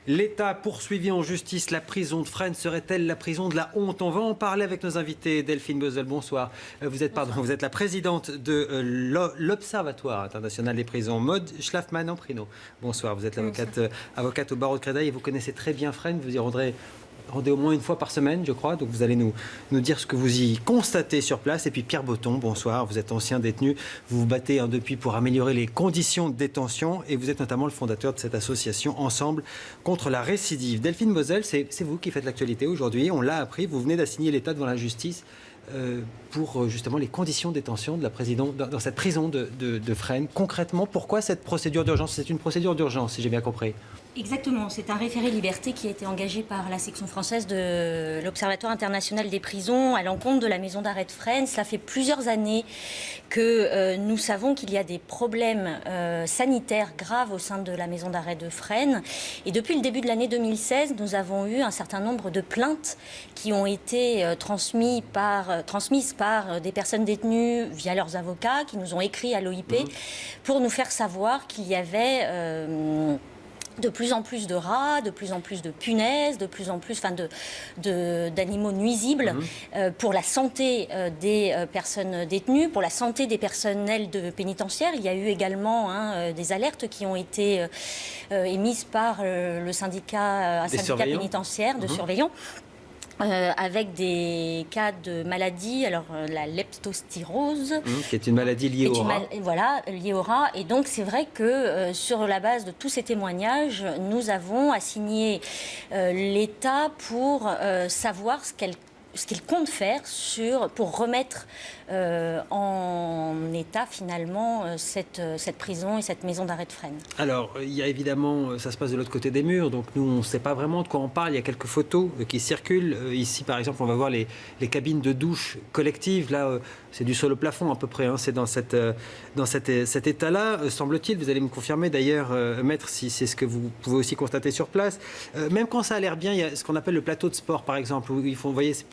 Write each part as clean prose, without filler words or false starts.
L'État poursuivi en justice, la prison de Fresnes serait-elle la prison de la honte? On va en parler avec nos invités. Delphine Bozel, bonsoir. Vous êtes la présidente de l'Observatoire international des prisons. Maud Schlafmann-Amprino, bonsoir. Vous êtes avocate au barreau de Créteil et vous connaissez très bien Fresnes. Vous y rendez au moins une fois par semaine, je crois. Donc vous allez nous dire ce que vous y constatez sur place. Et puis Pierre Botton, bonsoir. Vous êtes ancien détenu. Vous vous battez depuis pour améliorer les conditions de détention. Et vous êtes notamment le fondateur de cette association Ensemble contre la récidive. Delphine Bozel, c'est vous qui faites l'actualité aujourd'hui. On l'a appris. Vous venez d'assigner l'État devant la justice pour justement les conditions de détention de la présidente dans cette prison de Fresnes. Concrètement, pourquoi cette procédure d'urgence? C'est une procédure d'urgence, si j'ai bien compris. Exactement, c'est un référé liberté qui a été engagé par la section française de l'Observatoire international des prisons à l'encontre de la maison d'arrêt de Fresnes. Cela fait plusieurs années que nous savons qu'il y a des problèmes sanitaires graves au sein de la maison d'arrêt de Fresnes. Et depuis le début de l'année 2016, nous avons eu un certain nombre de plaintes qui ont été transmises par des personnes détenues via leurs avocats, qui nous ont écrit à l'OIP pour nous faire savoir qu'il y avait de plus en plus de rats, de plus en plus de punaises, de plus en plus d'animaux nuisibles pour la santé des personnes détenues, pour la santé des personnels de pénitentiaires. Il y a eu également des alertes qui ont été émises par un syndicat pénitentiaire de surveillants. Avec des cas de maladies, la leptostyrose, qui est une maladie liée au rat. Liée au rat. Et donc c'est vrai que sur la base de tous ces témoignages, nous avons assigné l'État pour savoir ce qu'il compte faire pour remettre en état finalement cette prison et cette maison d'arrêt de Fresnes. Alors, il y a évidemment, ça se passe de l'autre côté des murs, donc nous on ne sait pas vraiment de quoi on parle. Il y a quelques photos qui circulent. Ici par exemple, on va voir les cabines de douche collectives. Là, c'est du sol au plafond à peu près. C'est dans cet état-là, semble-t-il. Vous allez me confirmer d'ailleurs, maître, si c'est ce que vous pouvez aussi constater sur place. Même quand ça a l'air bien, il y a ce qu'on appelle le plateau de sport par exemple, où vous voyez, ça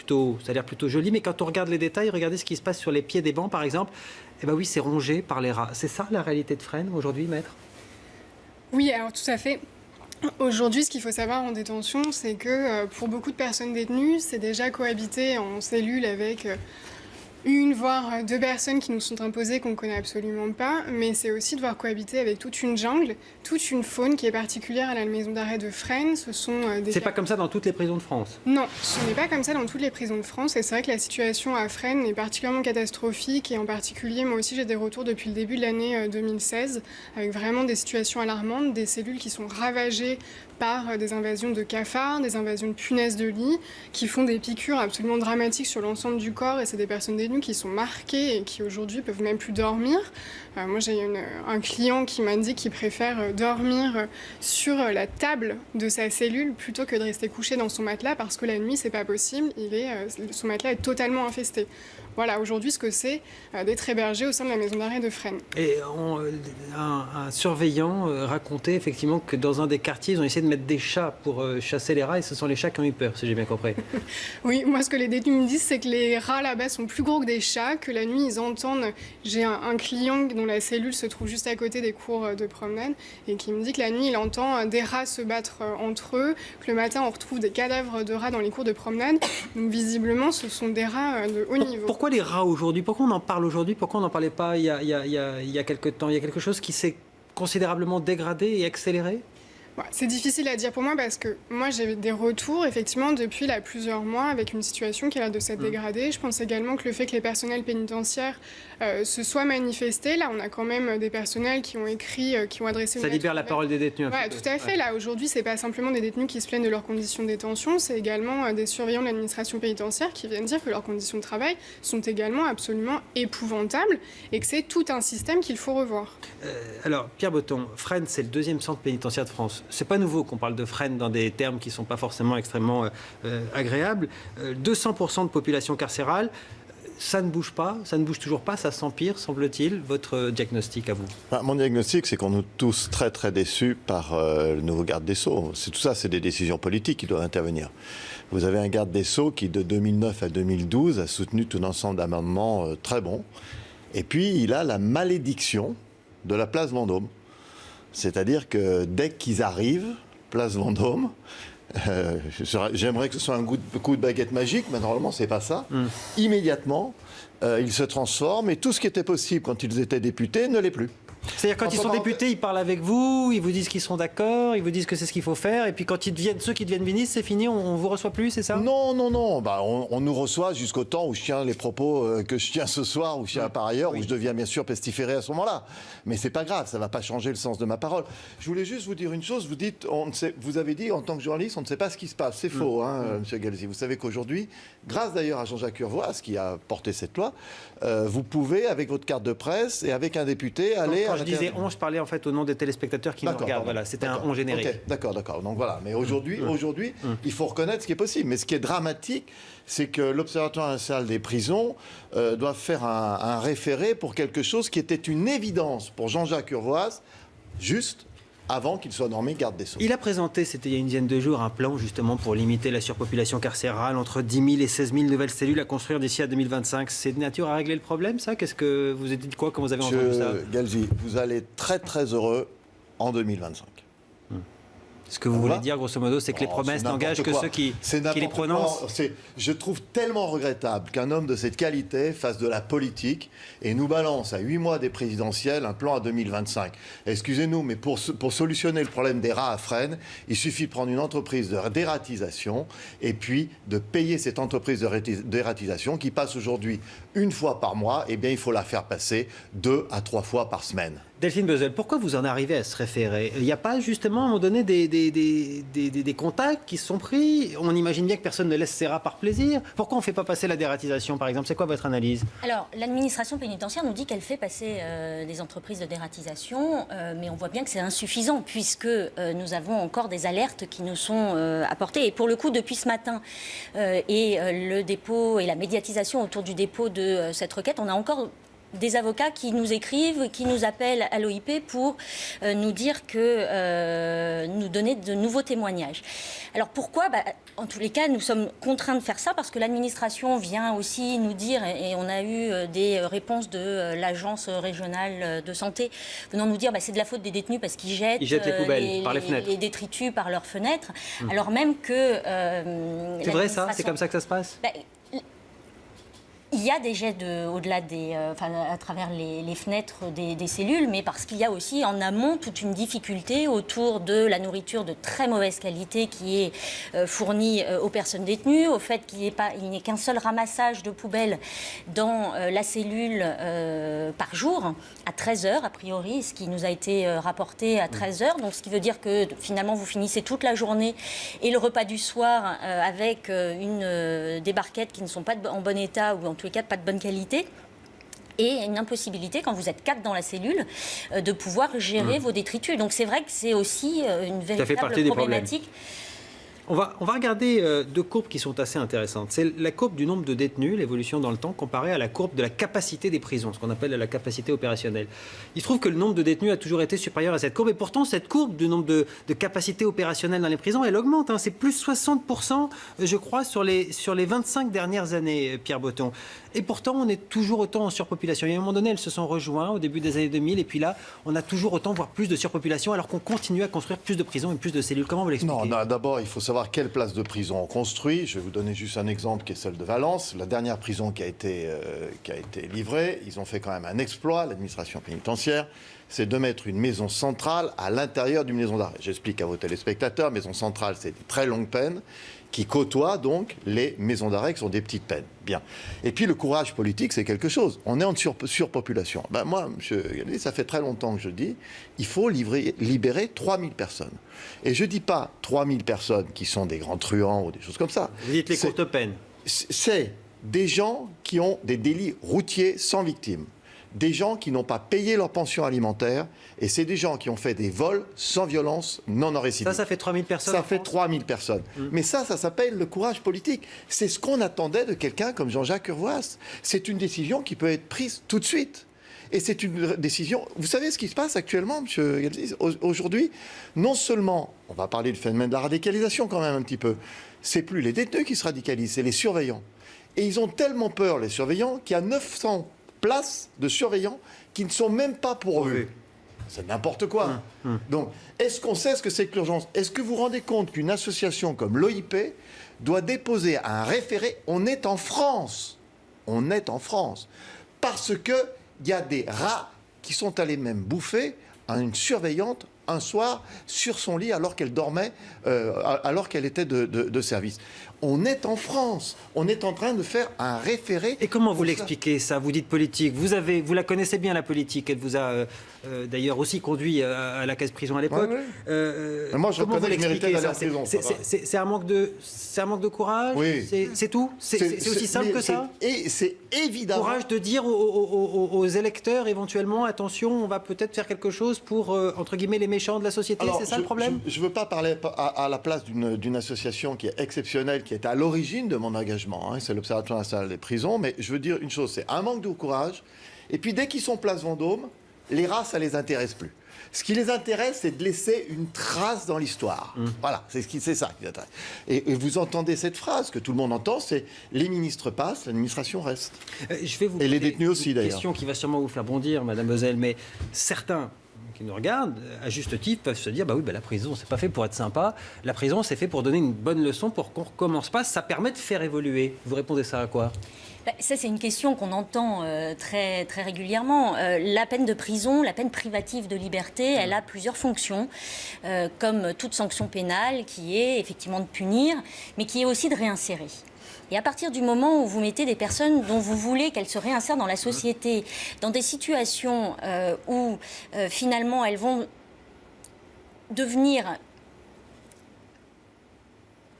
a l'air plutôt joli, mais quand on regarde les détails, regardez ce qui se passe sur les pieds des bancs par exemple, eh ben oui, c'est rongé par les rats. C'est ça la réalité de Fresnes aujourd'hui, maître? Oui, alors tout à fait. Aujourd'hui, ce qu'il faut savoir en détention, c'est que pour beaucoup de personnes détenues, c'est déjà cohabiter en cellule avec une, voire deux personnes qui nous sont imposées, qu'on ne connaît absolument pas, mais c'est aussi devoir cohabiter avec toute une jungle, toute une faune qui est particulière à la maison d'arrêt de Fresnes. C'est pas comme ça dans toutes les prisons de France? Non, ce n'est pas comme ça dans toutes les prisons de France, et c'est vrai que la situation à Fresnes est particulièrement catastrophique, et en particulier, moi aussi j'ai des retours depuis le début de l'année 2016, avec vraiment des situations alarmantes, des cellules qui sont ravagées par des invasions de cafards, des invasions de punaises de lit, qui font des piqûres absolument dramatiques sur l'ensemble du corps, et c'est des personnes détenues qui sont marquées et qui aujourd'hui peuvent même plus dormir. Moi j'ai un client qui m'a dit qu'il préfère dormir sur la table de sa cellule plutôt que de rester couché dans son matelas, parce que la nuit c'est pas possible, son matelas est totalement infesté. Voilà aujourd'hui ce que c'est d'être hébergé au sein de la maison d'arrêt de Fresnes. Et un surveillant racontait effectivement que dans un des quartiers, ils ont essayé de mettre des chats pour chasser les rats, et ce sont les chats qui ont eu peur, si j'ai bien compris. Oui, moi ce que les détenus me disent, c'est que les rats là-bas sont plus gros que des chats, que la nuit ils entendent... J'ai un client dont la cellule se trouve juste à côté des cours de promenade, et qui me dit que la nuit il entend des rats se battre entre eux, que le matin on retrouve des cadavres de rats dans les cours de promenade. Donc visiblement ce sont des rats de haut niveau. Pourquoi les rats aujourd'hui? Pourquoi on en parle aujourd'hui? Pourquoi on n'en parlait pas il y a quelque temps? Il y a quelque chose qui s'est considérablement dégradé et accéléré? C'est difficile à dire pour moi, parce que moi j'ai des retours effectivement depuis plusieurs mois avec une situation qui a l'air de s'être dégradée. Je pense également que le fait que les personnels pénitentiaires se soient manifestés, là on a quand même des personnels qui ont écrit, qui ont adressé... Ça libère la parole des détenus. Tout à fait. Là aujourd'hui c'est pas simplement des détenus qui se plaignent de leurs conditions de détention, c'est également des surveillants de l'administration pénitentiaire qui viennent dire que leurs conditions de travail sont également absolument épouvantables et que c'est tout un système qu'il faut revoir. Alors Pierre Botton, Fresnes c'est le deuxième centre pénitentiaire de France. C'est pas nouveau qu'on parle de Fresnes dans des termes qui ne sont pas forcément extrêmement agréables. 200% de population carcérale, ça ne bouge pas, ça ne bouge toujours pas, ça s'empire, semble-t-il. Votre diagnostic à vous? Mon diagnostic, c'est qu'on est tous très très déçus par le nouveau garde des Sceaux. Tout ça, c'est des décisions politiques qui doivent intervenir. Vous avez un garde des Sceaux qui, de 2009 à 2012, a soutenu tout un ensemble d'amendements très bons. Et puis, il a la malédiction de la place Vendôme. C'est-à-dire que dès qu'ils arrivent, place Vendôme. J'aimerais que ce soit un coup de baguette magique, mais normalement, c'est pas ça. Immédiatement, ils se transforment et tout ce qui était possible quand ils étaient députés ne l'est plus. C'est-à-dire quand ils sont députés, ils parlent avec vous, ils vous disent qu'ils sont d'accord, ils vous disent que c'est ce qu'il faut faire, et puis quand ceux qui deviennent ministres, c'est fini, on vous reçoit plus, c'est ça? Non. Bah, on nous reçoit jusqu'au temps où je tiens les propos que je tiens ce soir, ou je tiens par ailleurs, où je deviens bien sûr pestiféré à ce moment-là. Mais c'est pas grave, ça va pas changer le sens de ma parole. Je voulais juste vous dire une chose. Vous avez dit en tant que journaliste, on ne sait pas ce qui se passe. C'est faux, Monsieur Galzi. Vous savez qu'aujourd'hui, grâce d'ailleurs à Jean-Jacques Urvoas, qui a porté cette loi, vous pouvez, avec votre carte de presse et avec un député, aller. Quand je disais on, je parlais en fait au nom des téléspectateurs qui nous regardent. Voilà, c'était un on générique. Okay, d'accord. Donc voilà. Mais aujourd'hui, il faut reconnaître ce qui est possible. Mais ce qui est dramatique, c'est que l'Observatoire national des prisons doit faire un référé pour quelque chose qui était une évidence pour Jean-Jacques Urvoas, juste avant qu'il soit nommé garde des Sceaux. Il a présenté, c'était il y a une dizaine de jours, un plan justement pour limiter la surpopulation carcérale, entre 10 000 et 16 000 nouvelles cellules à construire d'ici à 2025. C'est de nature à régler le problème, ça? Qu'est-ce que vous avez dit de quoi quand vous avez entendu ça? Galzi, vous allez être très très heureux en 2025. Ce que vous voulez dire, grosso modo, c'est que les promesses n'engagent que ceux qui les prononcent. Je trouve tellement regrettable qu'un homme de cette qualité fasse de la politique et nous balance à 8 mois des présidentielles un plan à 2025. Excusez-nous, mais pour solutionner le problème des rats à Fresnes, il suffit de prendre une entreprise de dératisation et puis de payer cette entreprise de dératisation qui passe aujourd'hui une fois par mois. Eh bien, il faut la faire passer 2 à 3 fois par semaine. Delphine Bezel, pourquoi vous en arrivez à se référer? Il n'y a pas justement à un moment donné des contacts qui se sont pris? On imagine bien que personne ne laisse ses rats par plaisir. Pourquoi on ne fait pas passer la dératisation, par exemple? C'est quoi votre analyse? Alors, l'administration pénitentiaire nous dit qu'elle fait passer des entreprises de dératisation, mais on voit bien que c'est insuffisant puisque nous avons encore des alertes qui nous sont apportées. Et pour le coup, depuis ce matin et le dépôt et la médiatisation autour du dépôt de cette requête, on a encore des avocats qui nous écrivent, qui nous appellent à l'OIP pour nous dire que nous donner de nouveaux témoignages. Alors pourquoi? En tous les cas, nous sommes contraints de faire ça parce que l'administration vient aussi nous dire, et on a eu des réponses de l'agence régionale de santé venant nous dire c'est de la faute des détenus parce qu'ils jettent les poubelles par les fenêtres, les détritus par leurs fenêtres, alors même que c'est vrai ça? C'est comme ça que ça se passe? Il y a des jets au-delà à travers les fenêtres des cellules, mais parce qu'il y a aussi en amont toute une difficulté autour de la nourriture de très mauvaise qualité qui est fournie aux personnes détenues, au fait qu'il n'y ait qu'un seul ramassage de poubelles dans la cellule par jour, à 13 heures a priori, ce qui nous a été rapporté à 13 heures. Donc ce qui veut dire que finalement vous finissez toute la journée et le repas du soir avec des barquettes qui ne sont pas en bon état ou en tous les cas pas de bonne qualité. Et une impossibilité, quand vous êtes 4 dans la cellule, de pouvoir gérer vos détritus. Donc c'est vrai que c'est aussi une véritable problématique. On va regarder 2 courbes qui sont assez intéressantes. C'est la courbe du nombre de détenus, l'évolution dans le temps, comparée à la courbe de la capacité des prisons, ce qu'on appelle la capacité opérationnelle. Il se trouve que le nombre de détenus a toujours été supérieur à cette courbe. Et pourtant, cette courbe du nombre de capacités opérationnelles dans les prisons, elle augmente. C'est plus 60%, je crois, sur les 25 dernières années, Pierre Botton. Et pourtant, on est toujours autant en surpopulation. Et à un moment donné, elles se sont rejointes au début des années 2000. Et puis là, on a toujours autant, voire plus de surpopulation, alors qu'on continue à construire plus de prisons et plus de cellules. Comment vous l'expliquez? Non, d'abord, il faut savoir quelle place de prison on construit. Je vais vous donner juste un exemple qui est celle de Valence. La dernière prison qui a été livrée, ils ont fait quand même un exploit, l'administration pénitentiaire, c'est de mettre une maison centrale à l'intérieur d'une maison d'arrêt. J'explique à vos téléspectateurs, maison centrale, c'est des très longues peines qui côtoient donc les maisons d'arrêt qui sont des petites peines. Bien. Et puis le courage politique, c'est quelque chose. On est en surpopulation. Moi, monsieur Galli, ça fait très longtemps que je dis, il faut libérer 3000 personnes. Et je ne dis pas 3000 personnes qui sont des grands truands ou des choses comme ça. Vous dites les courtes peines. C'est des gens qui ont des délits routiers sans victime. Des gens qui n'ont pas payé leur pension alimentaire, et c'est des gens qui ont fait des vols sans violence, non en récidive. Ça fait 3000 personnes. Ça fait 3000 personnes. Mais ça s'appelle le courage politique. C'est ce qu'on attendait de quelqu'un comme Jean-Jacques Urvoas. C'est une décision qui peut être prise tout de suite. Et c'est une décision... Vous savez ce qui se passe actuellement, M. Galzi? Aujourd'hui, non seulement, on va parler du phénomène de la radicalisation quand même un petit peu, c'est plus les détenus qui se radicalisent, c'est les surveillants. Et ils ont tellement peur, les surveillants, qu'il y a 900 places de surveillants qui ne sont même pas pourvues. C'est n'importe quoi. Donc, est-ce qu'on sait ce que c'est que l'urgence? Est-ce que vous vous rendez compte qu'une association comme l'OIP doit déposer un référé? On est en France. On est en France. Parce qu'il y a des rats qui sont allés même bouffer à une surveillante un soir sur son lit alors qu'elle dormait, alors qu'elle était de service. On est en France. On est en train de faire un référé. Et comment vous l'expliquez ça? Vous dites politique. Vous la connaissez bien, la politique. Elle vous a d'ailleurs aussi conduit à la case prison à l'époque. Moi, je comment vous reconnais que je méritais l'expliquez d'aller ça? en prison. C'est un manque de courage? Oui. C'est tout? C'est aussi simple que ça? Et c'est évidemment... Courage de dire aux électeurs, éventuellement, attention, on va peut-être faire quelque chose pour, entre guillemets, les méchants de la société. C'est ça le problème? Je ne veux pas parler à la place d'une association qui est exceptionnelle, qui est à l'origine de mon engagement, hein, c'est l'Observatoire national des prisons, mais je veux dire une chose, c'est un manque de courage, et puis dès qu'ils sont place Vendôme, les rats, ça ne les intéresse plus. Ce qui les intéresse, c'est de laisser une trace dans l'histoire. Voilà, c'est ça qui les intéresse. Et vous entendez cette phrase que tout le monde entend, c'est « les ministres passent, l'administration reste Je vais vous Et les poser détenus aussi, une d'ailleurs. question qui va sûrement vous faire bondir, Madame Beuzel, mais certains qui nous regardent, à juste titre, peuvent se dire bah oui, bah la prison, c'est pas fait pour être sympa. La prison, c'est fait pour donner une bonne leçon, pour qu'on recommence pas. Ça permet de faire évoluer. Vous répondez ça à quoi? Ça, c'est une question qu'on entend très, très régulièrement. La peine de prison, la peine privative de liberté, elle a plusieurs fonctions, comme toute sanction pénale, qui est effectivement de punir, mais qui est aussi de réinsérer. Et à partir du moment où vous mettez des personnes dont vous voulez qu'elles se réinsèrent dans la société, dans des situations où finalement elles vont devenir...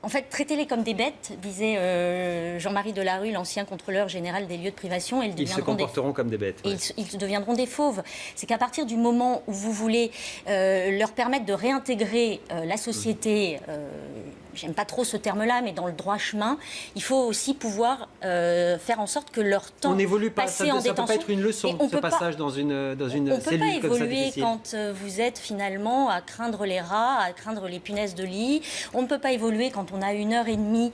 En fait, traitez-les comme des bêtes, disait Jean-Marie Delarue, l'ancien contrôleur général des lieux de privation. Ils se comporteront comme des bêtes. Ouais. Ils deviendront des fauves. C'est qu'à partir du moment où vous voulez leur permettre de réintégrer la société, j'aime pas trop ce terme-là, mais dans le droit chemin, il faut aussi pouvoir faire en sorte que leur temps on n'évolue pas, passé ça en ne peut détention... pas être une leçon, ce passage dans une on ne cellule peut pas comme ça évoluer difficile. quand vous êtes finalement à craindre les rats, à craindre les punaises de lit. On ne peut pas évoluer quand on a 1h30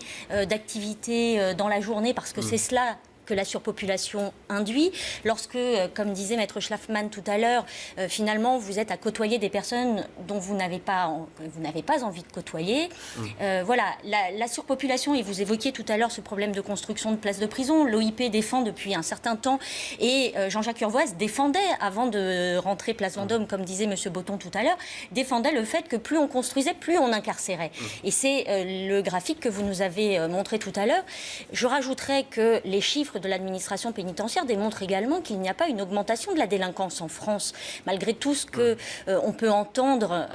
d'activité dans la journée, parce que c'est cela que la surpopulation induit. Lorsque, comme disait Maître Schlafmann tout à l'heure, finalement, vous êtes à côtoyer des personnes dont vous n'avez pas envie de côtoyer. Voilà, la surpopulation, et vous évoquiez tout à l'heure ce problème de construction de places de prison, l'OIP défend depuis un certain temps, et Jean-Jacques Urvoas défendait, avant de rentrer place Vendôme, comme disait M. Botton tout à l'heure, défendait le fait que plus on construisait, plus on incarcérait. Et c'est le graphique que vous nous avez montré tout à l'heure. Je rajouterais que les chiffres de l'administration pénitentiaire démontre également qu'il n'y a pas une augmentation de la délinquance en France, malgré tout ce qu'on peut entendre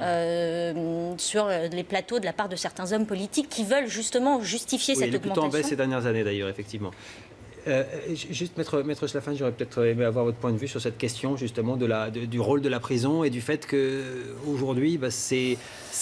sur les plateaux de la part de certains hommes politiques qui veulent justement justifier cette augmentation. Elle est plutôt en baisse ces dernières années d'ailleurs, effectivement. Juste, Maître Schlafmann, j'aurais peut-être aimé avoir votre point de vue sur cette question justement du rôle de la prison et du fait qu'aujourd'hui, c'est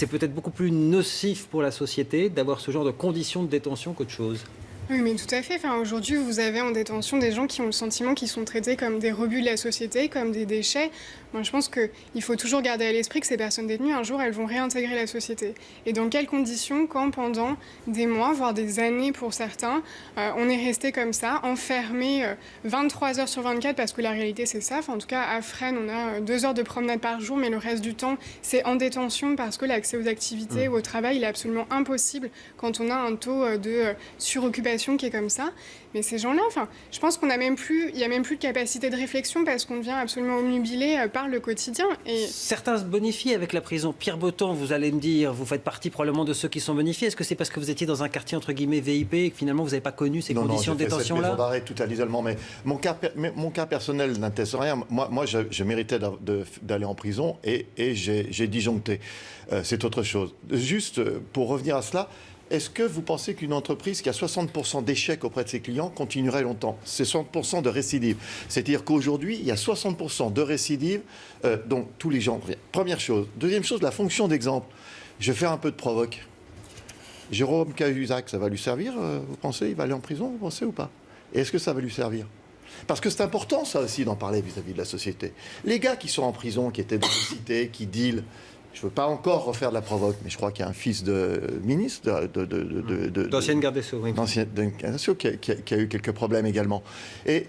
peut-être beaucoup plus nocif pour la société d'avoir ce genre de conditions de détention qu'autre chose. Oui, mais tout à fait. Enfin, aujourd'hui, vous avez en détention des gens qui ont le sentiment qu'ils sont traités comme des rebuts de la société, comme des déchets. Moi, je pense qu'il faut toujours garder à l'esprit que ces personnes détenues, un jour, elles vont réintégrer la société. Et dans quelles conditions, quand pendant des mois, voire des années pour certains, on est resté comme ça, enfermé 23 heures sur 24, parce que la réalité, c'est ça. Enfin, en tout cas, à Fresnes, on a 2 heures de promenade par jour, mais le reste du temps, c'est en détention parce que l'accès aux activités ou au travail, il est absolument impossible quand on a un taux de suroccupation qui est comme ça. Mais ces gens-là, enfin, je pense qu'il n'y a même plus de capacité de réflexion parce qu'on devient absolument omnubilé par le quotidien. Et... Certains se bonifient avec la prison. Pierre Botton, vous allez me dire, vous faites partie probablement de ceux qui sont bonifiés. Est-ce que c'est parce que vous étiez dans un quartier entre guillemets VIP et que finalement vous n'avez pas connu ces conditions de détention-là? Non, j'ai fait tout à l'isolement, mais mon cas personnel n'intéresse rien. Moi, je méritais d'aller en prison et j'ai disjoncté. C'est autre chose. Juste pour revenir à cela. Est-ce que vous pensez qu'une entreprise qui a 60% d'échecs auprès de ses clients continuerait longtemps? C'est 60% de récidive. C'est-à-dire qu'aujourd'hui, il y a 60% de récidive, donc tous les gens... Première chose. Deuxième chose, la fonction d'exemple. Je vais faire un peu de provoque. Jérôme Cahuzac, ça va lui servir, vous pensez? Il va aller en prison, vous pensez, ou pas? Et est-ce que ça va lui servir? Parce que c'est important, ça aussi, d'en parler vis-à-vis de la société. Les gars qui sont en prison, qui étaient dans les cités, qui dealent... Je ne veux pas encore refaire de la provoque, mais je crois qu'il y a un fils de ministre... D'ancienne garde des Sceaux, oui. D'ancienne garde des Sceaux qui a eu quelques problèmes également. Et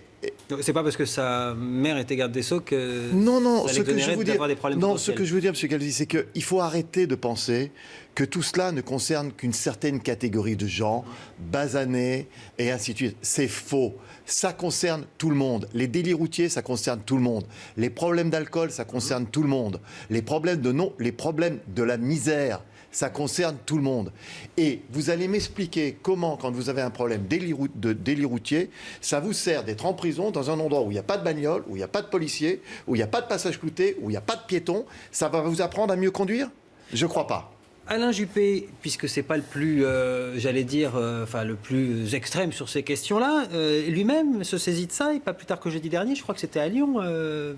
C'est pas parce que sa mère était garde des Sceaux que Non, ça ce que je l'exonérait veux dire, d'avoir des problèmes non, ce potentiels. que je veux dire, M. Calvi, c'est qu'il faut arrêter de penser que tout cela ne concerne qu'une certaine catégorie de gens, basanés et ainsi de suite. C'est faux. Ça concerne tout le monde. Les délits routiers, ça concerne tout le monde. Les problèmes d'alcool, ça concerne tout le monde. Les problèmes de la misère, ça concerne tout le monde. Et vous allez m'expliquer comment, quand vous avez un problème de délit routier, ça vous sert d'être en prison dans un endroit où il n'y a pas de bagnole, où il n'y a pas de policiers, où il n'y a pas de passage clouté, où il n'y a pas de piétons. Ça va vous apprendre à mieux conduire? Je ne crois pas. Alain Juppé, puisque c'est pas le plus, le plus extrême sur ces questions-là, lui-même se saisit de ça, et pas plus tard que jeudi dernier, je crois que c'était à Lyon,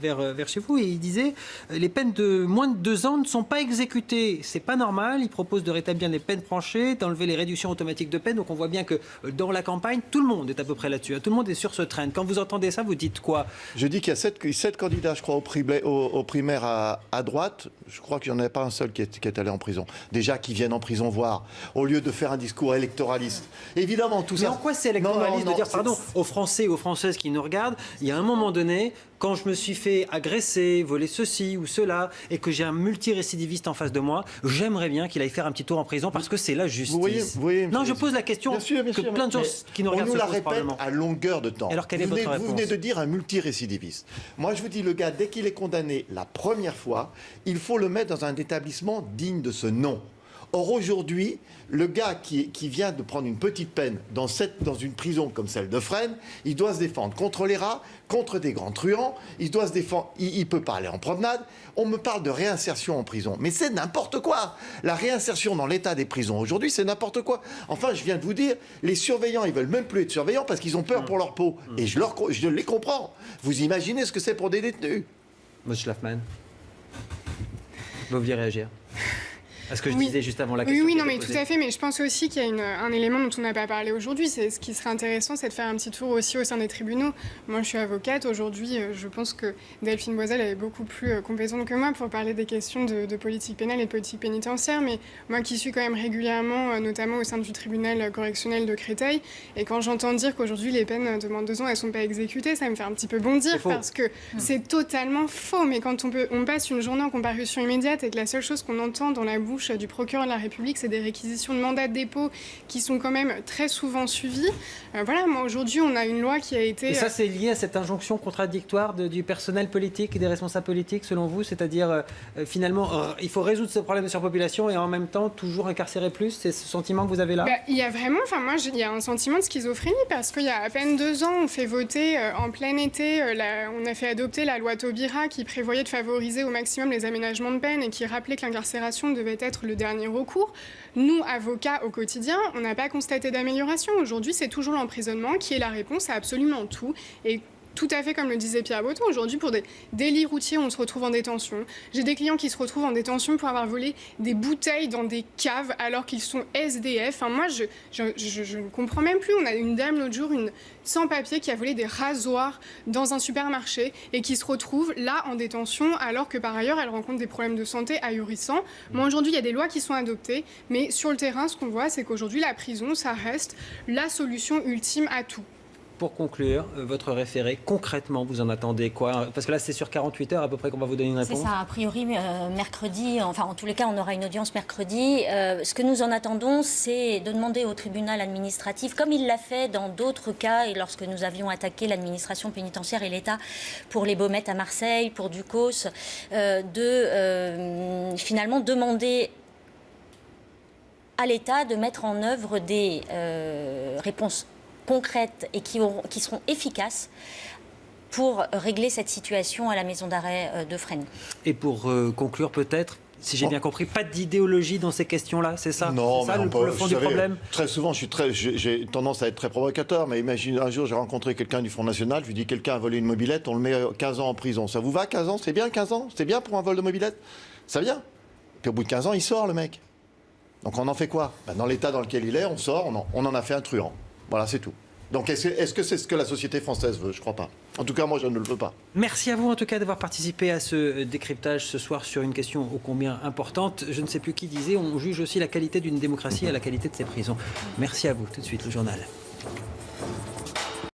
vers chez vous, et il disait les peines de moins de 2 ans ne sont pas exécutées, c'est pas normal. Il propose de rétablir les peines planchées, d'enlever les réductions automatiques de peine. Donc on voit bien que dans la campagne, tout le monde est à peu près là-dessus, tout le monde est sur ce train. Quand vous entendez ça, vous dites quoi? Je dis qu'il y a 7 candidats, je crois, au primaire à droite. Je crois qu'il n'y en avait pas un seul qui est allé en prison. Déjà, qui viennent en prison voir, au lieu de faire un discours électoraliste. Évidemment, tout ça... Mais en quoi c'est électoraliste Non, de dire, pardon, aux Français et aux Françaises qui nous regardent, il y a un moment donné, quand je me suis fait agresser, voler ceci ou cela, et que j'ai un multirécidiviste en face de moi, j'aimerais bien qu'il aille faire un petit tour en prison, parce que c'est la justice. Vous voyez, non, je pose la question bien sûr, que plein de gens qui nous regardent on nous la se posent répète probablement. à longueur de temps. Alors, quelle est votre réponse? Vous venez de dire un multirécidiviste. Moi, je vous dis, le gars, dès qu'il est condamné la première fois, il faut le mettre dans un établissement digne de ce nom. Or, aujourd'hui, le gars qui vient de prendre une petite peine dans une prison comme celle de Fresnes, il doit se défendre contre les rats, contre des grands truands, il doit se défendre, il ne peut pas aller en promenade. On me parle de réinsertion en prison, mais c'est n'importe quoi. La réinsertion dans l'état des prisons aujourd'hui, c'est n'importe quoi. Enfin, je viens de vous dire, les surveillants, ils veulent même plus être surveillants parce qu'ils ont peur pour leur peau. Et je les comprends. Vous imaginez ce que c'est pour des détenus? Monsieur Schlafmann, vous vouliez réagir à ce que je disais juste avant la question? Oui, non, mais tout à fait. Mais je pense aussi qu'il y a un élément dont on n'a pas parlé aujourd'hui. C'est ce qui serait intéressant, c'est de faire un petit tour aussi au sein des tribunaux. Moi, je suis avocate. Aujourd'hui, je pense que Delphine Boisel est beaucoup plus compétente que moi pour parler des questions de politique pénale et de politique pénitentiaire. Mais moi qui suis quand même régulièrement, notamment au sein du tribunal correctionnel de Créteil, et quand j'entends dire qu'aujourd'hui, les peines de moins de 2 ans, elles ne sont pas exécutées, ça me fait un petit peu bondir parce que c'est totalement faux. Mais quand on passe une journée en comparution immédiate et que la seule chose qu'on entend dans la bouche du procureur de la République, c'est des réquisitions de mandat de dépôt qui sont quand même très souvent suivies. Voilà, moi aujourd'hui, on a une loi qui a été... Et ça, c'est lié à cette injonction contradictoire du personnel politique et des responsables politiques, selon vous? C'est-à-dire, finalement, il faut résoudre ce problème de surpopulation et en même temps, toujours incarcérer plus? C'est ce sentiment que vous avez là? Il y a vraiment, il y a un sentiment de schizophrénie parce qu'il y a à peine 2 ans, on fait voter en plein été, on a fait adopter la loi Taubira qui prévoyait de favoriser au maximum les aménagements de peine et qui rappelait que l'incarcération devait être le dernier recours. Nous, avocats au quotidien, on n'a pas constaté d'amélioration. Aujourd'hui, c'est toujours l'emprisonnement qui est la réponse à absolument tout. Et tout à fait comme le disait Pierre Breton, aujourd'hui pour des délits routiers, on se retrouve en détention. J'ai des clients qui se retrouvent en détention pour avoir volé des bouteilles dans des caves alors qu'ils sont SDF. Enfin, moi, je ne comprends même plus. On a une dame l'autre jour, une sans-papier, qui a volé des rasoirs dans un supermarché et qui se retrouve là en détention alors que par ailleurs, elle rencontre des problèmes de santé ahurissants. Moi, aujourd'hui, il y a des lois qui sont adoptées, mais sur le terrain, ce qu'on voit, c'est qu'aujourd'hui, la prison, ça reste la solution ultime à tout. Pour conclure, votre référé, concrètement, vous en attendez quoi? Parce que là, c'est sur 48 heures à peu près qu'on va vous donner une réponse. C'est ça, a priori, mercredi, enfin en tous les cas, on aura une audience mercredi. Ce que nous en attendons, c'est de demander au tribunal administratif, comme il l'a fait dans d'autres cas, et lorsque nous avions attaqué l'administration pénitentiaire et l'État pour les Baumettes à Marseille, pour Ducos, de finalement demander à l'État de mettre en œuvre des réponses concrètes et qui seront efficaces pour régler cette situation à la maison d'arrêt de Fresnes. Et pour conclure peut-être, si j'ai bien compris, pas d'idéologie dans ces questions-là, c'est ça? Non, c'est ça le fond du problème? Très souvent, j'ai tendance à être très provocateur, mais imaginez un jour, j'ai rencontré quelqu'un du Front National, je lui dis quelqu'un a volé une mobilette, on le met 15 ans en prison. Ça vous va, 15 ans? C'est bien 15 ans? C'est bien pour un vol de mobilette? Ça vient. Puis au bout de 15 ans, il sort, le mec. Donc on en fait quoi? Dans l'état dans lequel il est, on sort, on en a fait un truand. Voilà, c'est tout. Donc est-ce que c'est ce que la société française veut? Je ne crois pas. En tout cas, moi, je ne le veux pas. Merci à vous, en tout cas, d'avoir participé à ce décryptage ce soir sur une question ô combien importante. Je ne sais plus qui disait, on juge aussi la qualité d'une démocratie à la qualité de ses prisons. Merci à vous. Tout de suite, le journal.